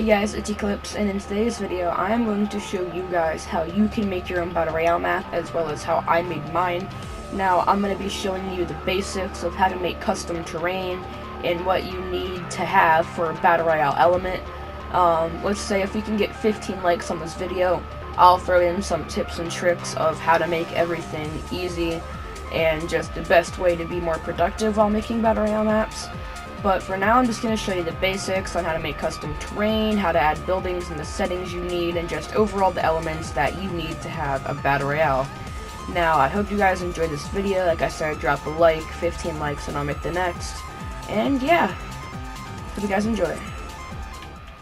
Hey guys, it's Eclipse, and in today's video I am going to show you guys how you can make your own Battle Royale map, as well as how I made mine. Now, I'm going to be showing you the basics of how to make custom terrain and what you need to have for a Battle Royale element. Let's say if we can get 15 likes on this video, I'll throw in some tips and tricks of how to make everything easy and just the best way to be more productive while making Battle Royale maps. But for now, I'm just going to show you the basics on how to make custom terrain, how to add buildings and the settings you need, and just overall the elements that you need to have a Battle Royale. Now, I hope you guys enjoyed this video. Like I said, drop a like, 15 likes, and I'll make the next. And yeah, hope you guys enjoy.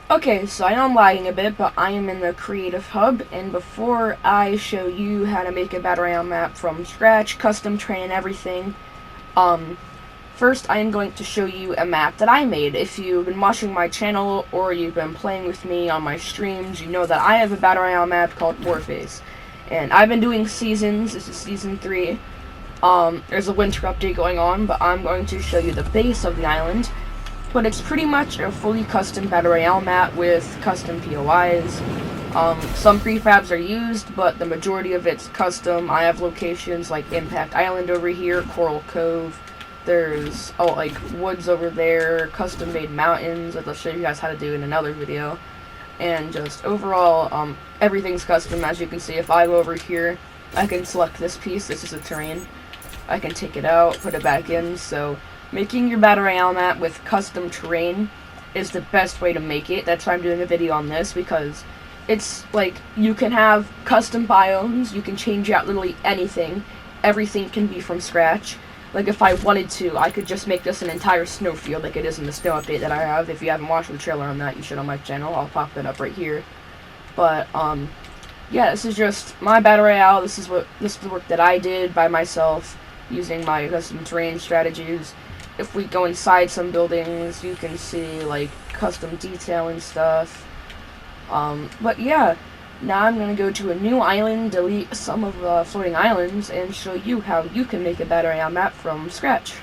Okay, so I know I'm lagging a bit, but I am in the Creative Hub, and before I show you how to make a Battle Royale map from scratch, custom terrain and everything, first, I am going to show you a map that I made. If you've been watching my channel or you've been playing with me on my streams, you know that I have a Battle Royale map called Warface. And I've been doing seasons. This is season 3. There's a winter update going on, but I'm going to show you the base of the island. But it's pretty much a fully custom Battle Royale map with custom POIs. Some prefabs are used, but the majority of it's custom. I have locations like Impact Island over here, Coral Cove. There's, like woods over there, custom made mountains that I'll show you guys how to do in another video. And just overall, everything's custom. As you can see, if I go over here, I can select this piece. This is a terrain. I can take it out, put it back in. So making your Battle Royale map with custom terrain is the best way to make it. That's why I'm doing a video on this, because it's like you can have custom biomes. You can change out literally anything. Everything can be from scratch. Like, if I wanted to, I could just make this an entire snowfield like it is in the snow update that I have. If you haven't watched the trailer on that, you should on my channel. I'll pop that up right here. But, yeah, this is just my Battle Royale. This is the work that I did by myself using my custom terrain strategies. If we go inside some buildings, you can see, like, custom detail and stuff. But, yeah. Now I'm going to go to a new island, delete some of the floating islands, and show you how you can make a Battle Royale map from scratch.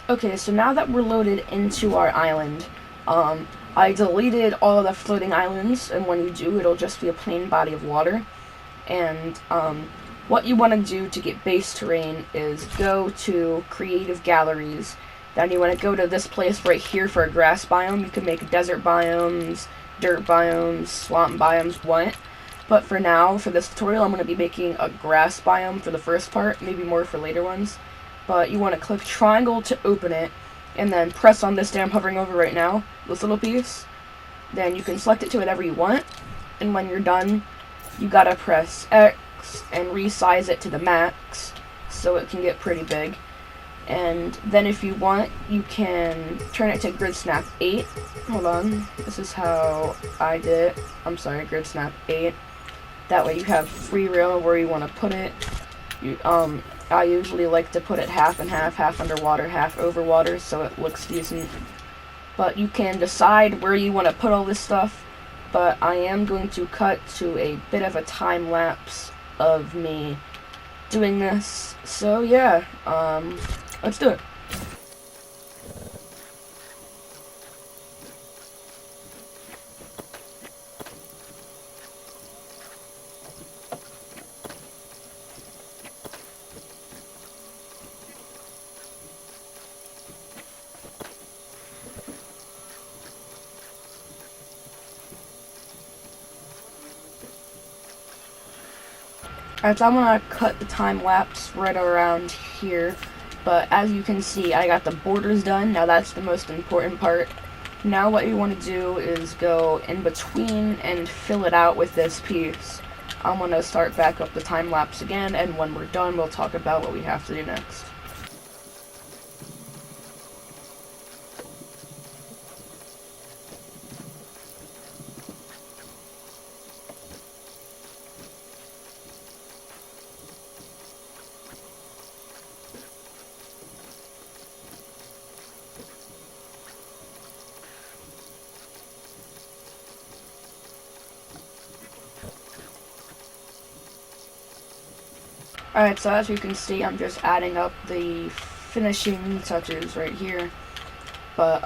Okay, so now that we're loaded into our island, I deleted all of the floating islands, and when you do, it'll just be a plain body of water. And what you want to do to get base terrain is go to Creative Galleries. Then you want to go to this place right here for a grass biome. You can make desert biomes, dirt biomes, swamp biomes, what. But for now, for this tutorial, I'm going to be making a grass biome for the first part, maybe more for later ones. But you want to click triangle to open it, and then press on this that I'm hovering over right now, this little piece. Then you can select it to whatever you want, and when you're done, you gotta press X and resize it to the max, so it can get pretty big. And then if you want, you can turn it to grid snap 8. Hold on, this is how I did it. I'm sorry, grid snap 8. That way you have free roam where you want to put it. I usually like to put it half and half underwater, half over water, so it looks decent. But you can decide where you want to put all this stuff. But I am going to cut to a bit of a time lapse of me doing this. So yeah, let's do it. Alright, so I'm gonna cut the time lapse right around here. But as you can see, I got the borders done. Now that's the most important part. Now what you want to do is go in between and fill it out with this piece. I'm going to start back up the time lapse again, and when we're done, we'll talk about what we have to do next. Alright, so as you can see, I'm just adding up the finishing touches right here. But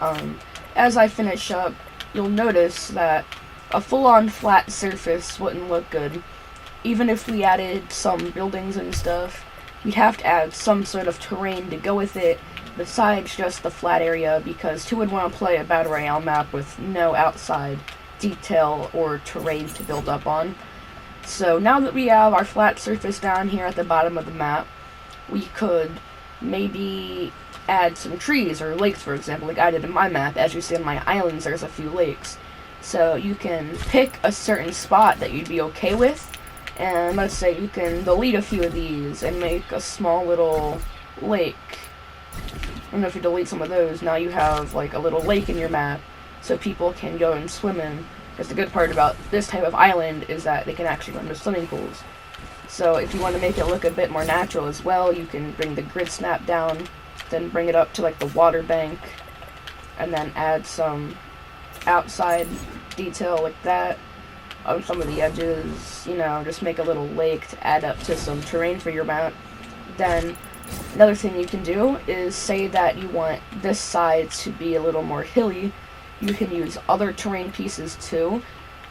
as I finish up, you'll notice that a full-on flat surface wouldn't look good. Even if we added some buildings and stuff, you'd have to add some sort of terrain to go with it besides just the flat area, because who would want to play a Battle Royale map with no outside detail or terrain to build up on? So now that we have our flat surface down here at the bottom of the map, we could maybe add some trees or lakes, for example, like I did in my map. As you see on my islands, there's a few lakes. So you can pick a certain spot that you'd be okay with, and let's say you can delete a few of these and make a small little lake. And if you delete some of those, now you have like a little lake in your map so people can go and swim in. Because the good part about this type of island is that they can actually run to swimming pools. So if you want to make it look a bit more natural as well, you can bring the grid snap down, then bring it up to like the water bank, and then add some outside detail like that on some of the edges, you know, just make a little lake to add up to some terrain for your map. Then another thing you can do is say that you want this side to be a little more hilly. You can use other terrain pieces too,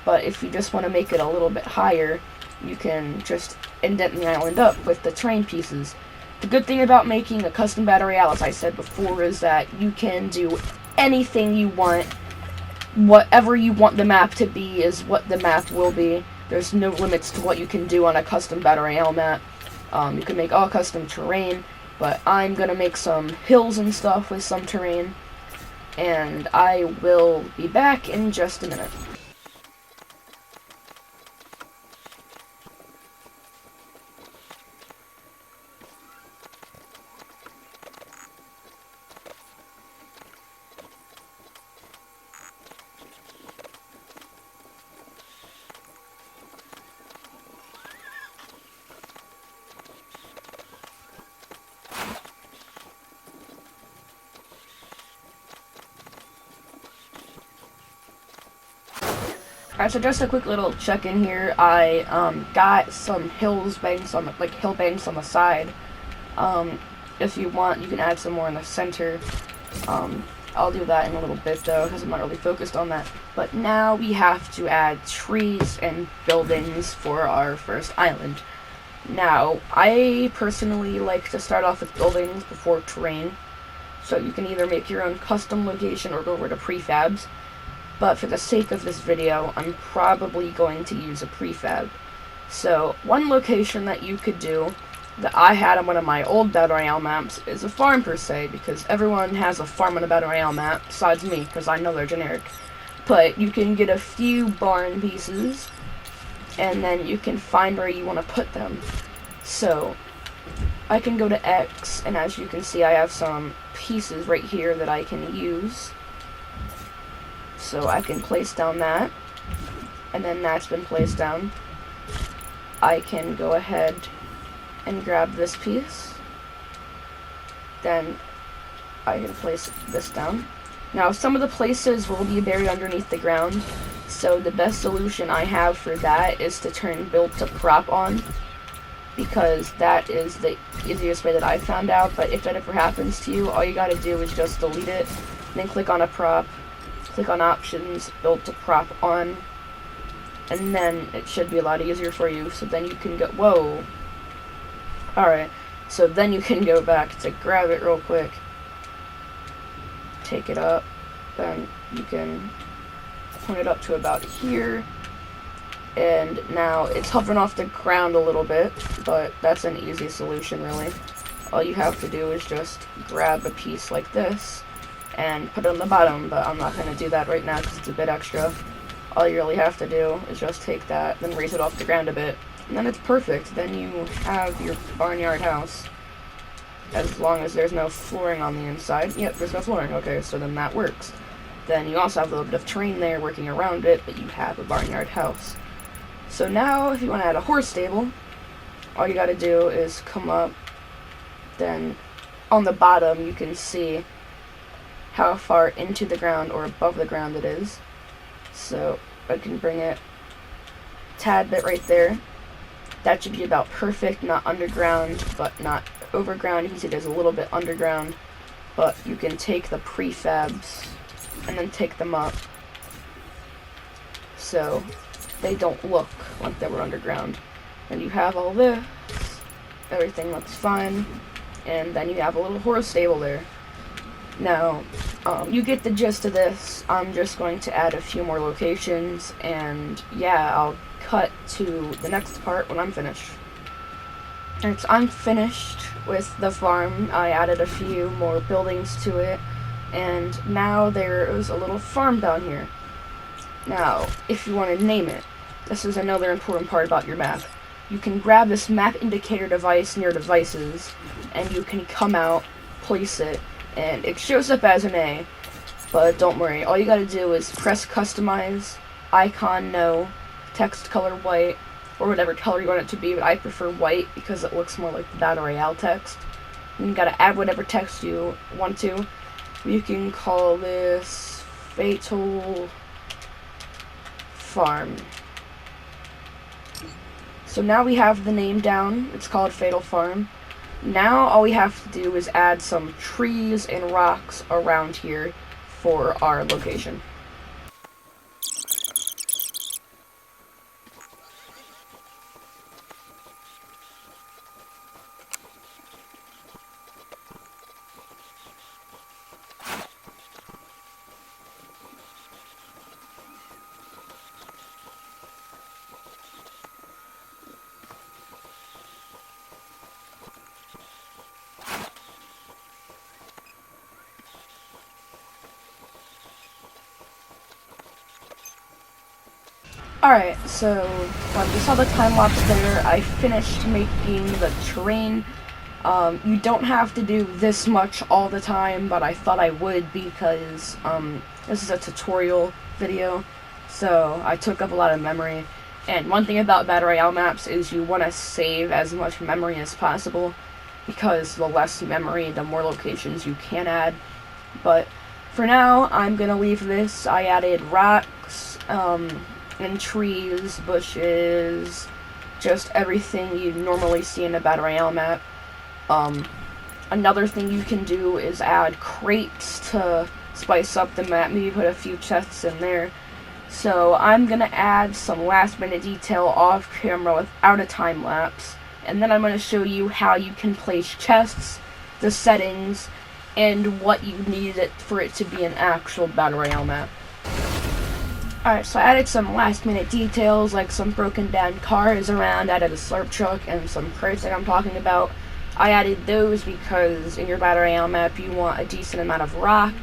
but if you just want to make it a little bit higher, you can just indent the island up with the terrain pieces. The good thing about making a custom Battle Royale, as I said before, is that you can do anything you want. Whatever you want the map to be is what the map will be. There's no limits to what you can do on a custom Battle Royale map. You can make all custom terrain, but I'm gonna make some hills and stuff with some terrain, and I will be back in just a minute. Alright, so just a quick little check-in here. I got some hill banks on the side. If you want, you can add some more in the center. I'll do that in a little bit though, because I'm not really focused on that. But now we have to add trees and buildings for our first island. Now, I personally like to start off with buildings before terrain. So you can either make your own custom location or go over to prefabs. But for the sake of this video, I'm probably going to use a prefab. So, one location that you could do, that I had on one of my old Battle Royale maps, is a farm per se, because everyone has a farm on a Battle Royale map, besides me, because I know they're generic. But you can get a few barn pieces, and then you can find where you want to put them. So, I can go to X, and as you can see, I have some pieces right here that I can use. So I can place down that, and then that's been placed down. I can go ahead and grab this piece, then I can place this down. Now some of the places will be buried underneath the ground, so the best solution I have for that is to turn build to prop on, because that is the easiest way that I found out. But if that ever happens to you, all you gotta do is just delete it, then click on a prop, click on options, build to prop on, and then it should be a lot easier for you. So then you can go, whoa. Alright, so then you can go back to grab it real quick, take it up, then you can point it up to about here, and now it's hovering off the ground a little bit, but that's an easy solution really. All you have to do is just grab a piece like this and put it on the bottom, but I'm not going to do that right now because it's a bit extra. All you really have to do is just take that, then raise it off the ground a bit, and then it's perfect. Then you have your barnyard house, as long as there's no flooring on the inside. Yep, there's no flooring. Okay, so then that works. Then you also have a little bit of terrain there working around it, but you have a barnyard house. So now, if you want to add a horse stable, all you got to do is come up, then on the bottom you can see how far into the ground or above the ground it is. So I can bring it a tad bit right there. That should be about perfect, not underground, but not overground. You can see there's a little bit underground, but you can take the prefabs and then take them up so they don't look like they were underground. And you have all this, everything looks fine, and then you have a little horse stable there. Now, you get the gist of this. I'm just going to add a few more locations, and yeah, I'll cut to the next part when I'm finished. Alright, so I'm finished with the farm. I added a few more buildings to it, and now there is a little farm down here. Now, if you want to name it, this is another important part about your map. You can grab this map indicator device near devices, and you can come out, place it, and it shows up as an A. But don't worry, all you gotta do is press customize, icon no, text color white, or whatever color you want it to be, but I prefer white because it looks more like the Battle Royale text. And you gotta add whatever text you want to. You can call this Fatal Farm. So now we have the name down. It's called Fatal Farm. Now all we have to do is add some trees and rocks around here for our location. Alright, so you saw the time lapse there. I finished making the terrain. You don't have to do this much all the time, but I thought I would because this is a tutorial video, so I took up a lot of memory. And one thing about Battle Royale maps is you want to save as much memory as possible, because the less memory, the more locations you can add. But for now, I'm gonna leave this. I added rocks, and trees, bushes, just everything you normally see in a Battle Royale map. Another thing you can do is add crates to spice up the map, maybe put a few chests in there. So I'm gonna add some last minute detail off camera without a time lapse, and then I'm gonna show you how you can place chests, the settings, and what you need for it to be an actual Battle Royale map. Alright, so I added some last minute details, like some broken down cars around, added a slurp truck, and some crates that I'm talking about. I added those because in your Battle Royale map you want a decent amount of rock,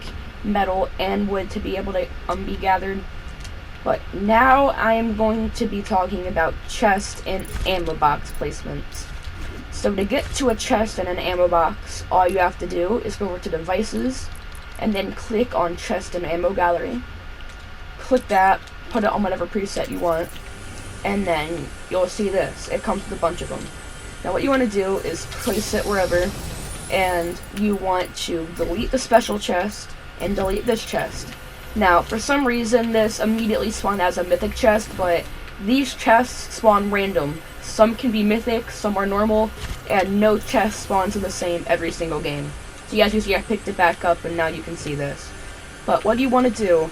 metal, and wood to be able to be gathered. But now I am going to be talking about chest and ammo box placements. So to get to a chest and an ammo box, all you have to do is go over to devices, and then click on chest and ammo gallery. Click that, put it on whatever preset you want, and then you'll see this. It comes with a bunch of them. Now what you want to do is place it wherever, and you want to delete the special chest and delete this chest. Now for some reason this immediately spawned as a mythic chest, but these chests spawn random. Some can be mythic, some are normal, and no chest spawns in the same every single game. So as you see, I picked it back up and now you can see this. But what you want to do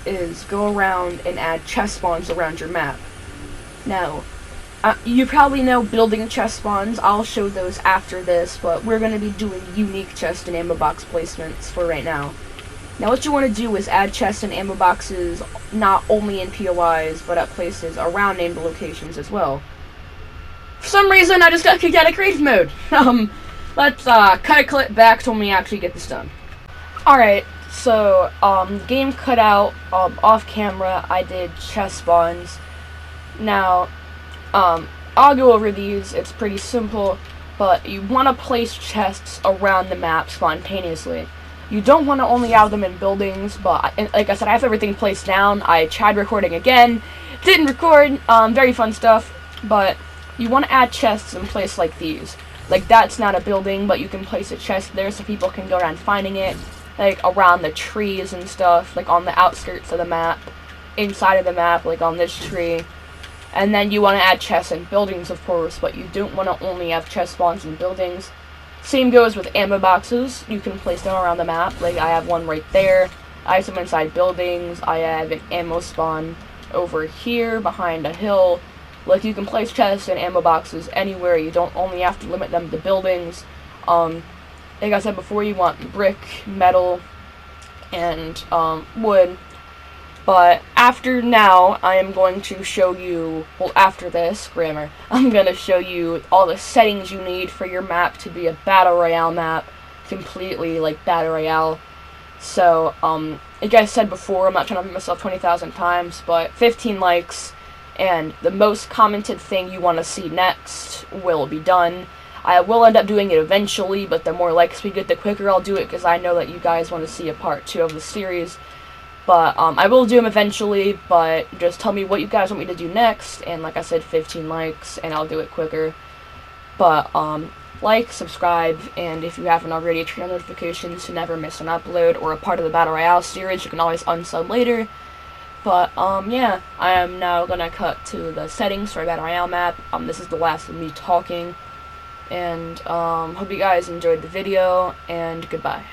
is go around and add chest spawns around your map. Now, you probably know building chest spawns. I'll show those after this, but we're going to be doing unique chest and ammo box placements for right now. Now what you want to do is add chest and ammo boxes not only in POIs, but at places around named locations as well. For some reason, I just got kicked out of creative mode. Let's cut a clip back to when we actually get this done. Alright. So, game cut out, off camera, I did chest spawns. Now, I'll go over these. It's pretty simple, but you want to place chests around the map spontaneously. You don't want to only have them in buildings, but like I said, I have everything placed down. I tried recording again, didn't record, very fun stuff, but you want to add chests in place like these. Like, that's not a building, but you can place a chest there so people can go around finding it. Like around the trees and stuff, like on the outskirts of the map, inside of the map, like on this tree. And then you want to add chests in buildings, of course, but you don't want to only have chest spawns in buildings. Same goes with ammo boxes. You can place them around the map, like I have one right there. I have some inside buildings. I have an ammo spawn over here behind a hill. Like, you can place chests and ammo boxes anywhere. You don't only have to limit them to buildings. Like I said before, you want brick, metal, and wood. But after now, I am going to show you, well, after this, grammar, I'm going to show you all the settings you need for your map to be a Battle Royale map, completely like Battle Royale. So, like I said before, I'm not trying to repeat myself 20,000 times, but 15 likes, and the most commented thing you want to see next will be done. I will end up doing it eventually, but the more likes we get, the quicker I'll do it, because I know that you guys want to see a part 2 of the series. But I will do them eventually, but just tell me what you guys want me to do next, and like I said, 15 likes, and I'll do it quicker. But, like, subscribe, and if you haven't already, turn on notifications to never miss an upload or a part of the Battle Royale series. You can always unsub later. But, yeah, I am now gonna cut to the settings for a Battle Royale map. This is the last of me talking, and, hope you guys enjoyed the video, and goodbye.